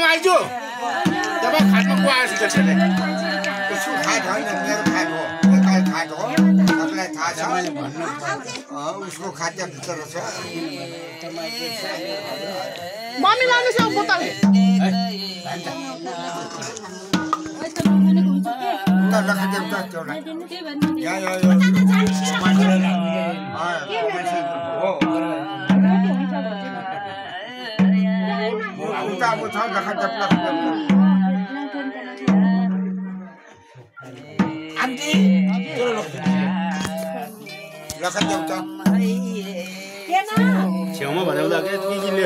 माइजू तपाईँ खाटमा को आएछ त्यसले उसको खाट होइन मेरो खाट हो एकाइ खाट हो तपाईँलाई थाहा छ उसको खाद्य भित्र छ मम्मी लानुहोस् यो बोतल छेउमा भन्दा के किले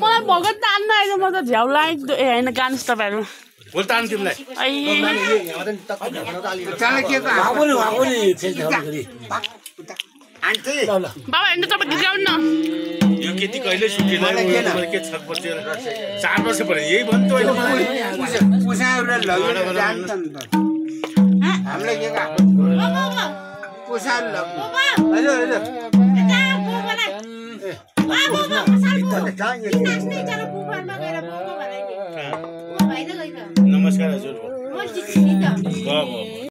मलाई भगत तान्न आएको म त झ्याउला होइन गानुस् तपाईँहरू बोल तान तिमीलाई बाबा हेर्नु तपाईँ गीत गाउनु न यो केटी कहिले सुकेन के छकपछि 4 वर्ष भयो यही भन्थ्यो अहिले हामीलाई के नमस्कार हजुर